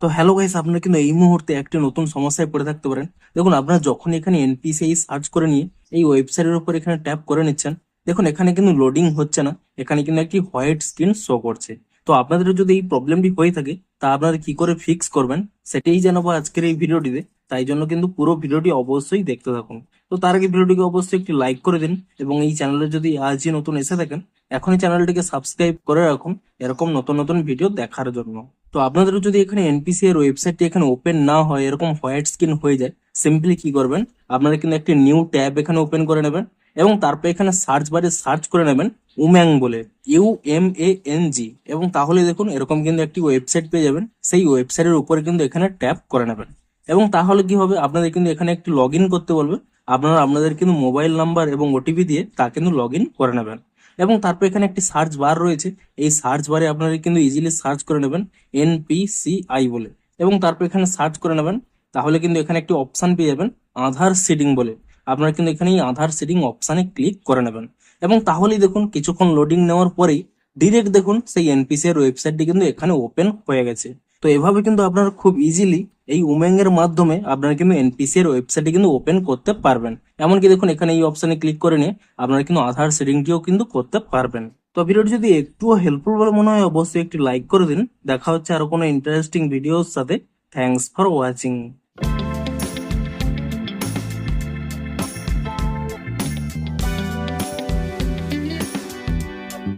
তো hello guys, আপনারা কিন্তু এই মুহূর্তে একটি নতুন সমস্যায় পড়ে থাকতে পারেন। দেখুন, আপনারা যখন এখানে এনপিসিআই সার্চ করে নিয়ে এই ওয়েবসাইটের উপর এখানে ট্যাপ করে নিচ্ছেন, দেখুন এখানে কিন্তু লোডিং হচ্ছে না, এখানে কিন্তু একটি হোয়াইট স্ক্রিন শো করছে। তো আপনাদের যদি এই প্রবলেমটি হয়ে থাকে, তা আপনারা কি করে ফিক্স করবেন সেটাই জানাবো আজকের এই ভিডিওটিতে। তাই জন্য কিন্তু পুরো ভিডিওটি অবশ্যই দেখতে থাকুন। তো তার আগে ভিডিওটিকে অবশ্যই একটি লাইক করে দিন, এবং এই চ্যানেলে যদি আজই নতুন এসে থাকেন, এখনই চ্যানেলটিকে সাবস্ক্রাইব করে রাখুন এরকম নতুন নতুন ভিডিও দেখার জন্য। তো আপনাদের যদি এখানে এনপিসি এর ওয়েবসাইটটি এখানে ওপেন না হয়, এরকম হোয়াইট স্ক্রিন হয়ে যায়, সিম্পলি কি করবেন, আপনারা কিন্তু একটি নিউ ট্যাব এখানে ওপেন করে নেবেন, এবং তারপর এখানে সার্চ বারে সার্চ করে নেবেন উম্যাং বলে, UMANG, এবং তাহলে দেখুন এরকম কিন্তু একটি ওয়েবসাইট পেয়ে যাবেন। সেই ওয়েবসাইটের উপরে কিন্তু এখানে ট্যাপ করে নেবেন, এবং তাহলে কি হবে, আপনাদের কিন্তু এখানে একটি লগ ইন করতে বলবে। আপনারা আপনাদের কিন্তু মোবাইল নাম্বার এবং ওটিপি দিয়ে তা কিন্তু লগ ইন করে নেবেন, এবং তারপর এখানে একটি সার্চ বার রয়েছে। এই সার্চ বারে আপনারা কিন্তু ইজিলি সার্চ করে নেবেন NPCI বলে, এবং তারপর এখানে সার্চ করে নেবেন। তাহলে কিন্তু এখানে একটি অপশন পেয়ে যাবেন আধার সিডিং বলে। আপনারা কিন্তু এখানে এই আধার সিডিং অপশানে ক্লিক করে নেবেন, এবং তাহলেই দেখুন কিছুক্ষণ লোডিং নেওয়ার পরেই ডিরেক্ট দেখুন সেই এনপিসি এর ওয়েবসাইটটি কিন্তু এখানে ওপেন হয়ে গেছে। তো এভাবে কিন্তু আপনারা খুব ইজিলি এই উমেং এর মাধ্যমে আপনারা কিন্তু এনপিসি এর ওয়েবসাইটটি কিন্তু ওপেন করতে পারবেন। এমনকি দেখুন এখানে এই অপশনে ক্লিক করে নিয়ে আপনারা কিন্তু আধার সেটিংটিও কিন্তু করতে পারবেন। তো ভিডিওটি যদি একটুও হেল্পফুল বলে মনে হয়, অবশ্যই একটি লাইক করে দিন। দেখা হচ্ছে আরো কোনো ইন্টারেস্টিং ভিডিওর সাথে। Thanks for watching.